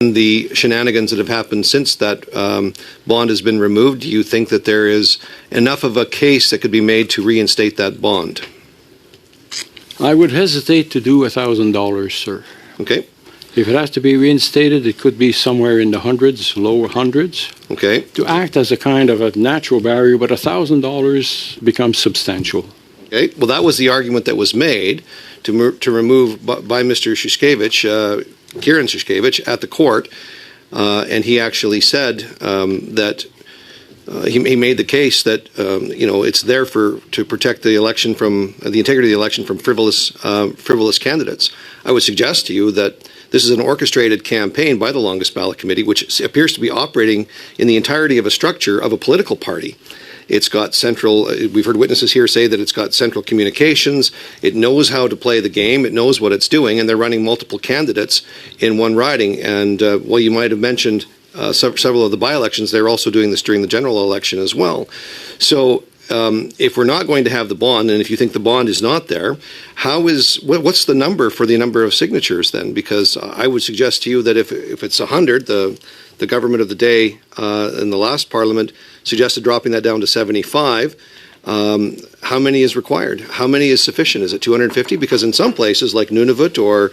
the shenanigans that have happened since that bond has been removed, do you think that there is enough of a case that could be made to reinstate that bond? I would hesitate to do $1,000, sir. Okay. If it has to be reinstated, it could be somewhere in the hundreds, lower hundreds. Okay. To act as a kind of a natural barrier, but $1,000 becomes substantial. Okay. Well, that was the argument that was made to remove by Mr. Szyszkiewicz, Kieran Szyszkiewicz, at the court, and he actually said that he made the case that it's there to protect the election from the integrity of the election from frivolous candidates. I would suggest to you that this is an orchestrated campaign by the Longest Ballot Committee, which appears to be operating in the entirety of a structure of a political party. It's got central, we've heard witnesses here say that it's got central communications, it knows how to play the game, it knows what it's doing, and they're running multiple candidates in one riding. And while you might have mentioned several of the by-elections, they're also doing this during the general election as well. So if we're not going to have the bond, and if you think the bond is not there, what's the number for the number of signatures then? Because I would suggest to you that if it's 100, the government of the day in the last parliament suggested dropping that down to 75. How many is required? How many is sufficient? Is it 250? Because in some places like Nunavut or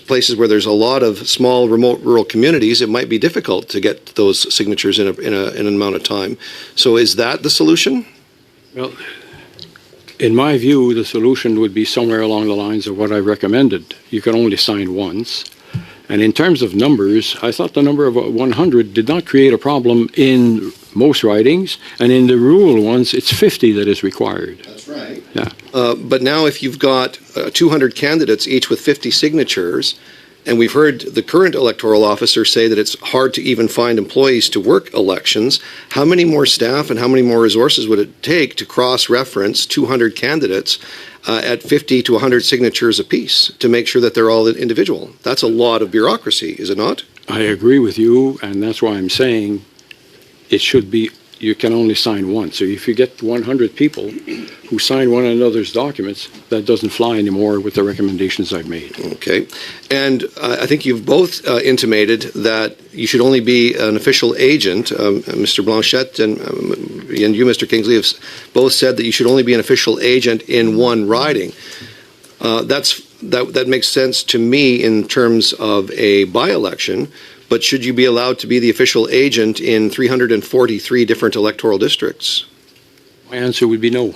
places where there's a lot of small, remote, rural communities, it might be difficult to get those signatures in an amount of time. So is that the solution? Well, in my view, the solution would be somewhere along the lines of what I recommended. You can only sign once. And in terms of numbers, I thought the number of 100 did not create a problem in most ridings, and in the rural ones, it's 50 that is required. That's right. Yeah. But now if you've got 200 candidates, each with 50 signatures, and we've heard the current electoral officer say that it's hard to even find employees to work elections, how many more staff and how many more resources would it take to cross-reference 200 candidates at 50 to 100 signatures apiece to make sure that they're all individual? That's a lot of bureaucracy, is it not? I agree with you, and that's why I'm saying it should be, you can only sign once. So if you get 100 people who sign one another's documents, that doesn't fly anymore with the recommendations I've made. Okay. And I think you've both intimated that you should only be an official agent. Mr. Blanchette and you, Mr. Kingsley, have both said that you should only be an official agent in one riding. That makes sense to me in terms of a by-election, but should you be allowed to be the official agent in 343 different electoral districts? My answer would be no.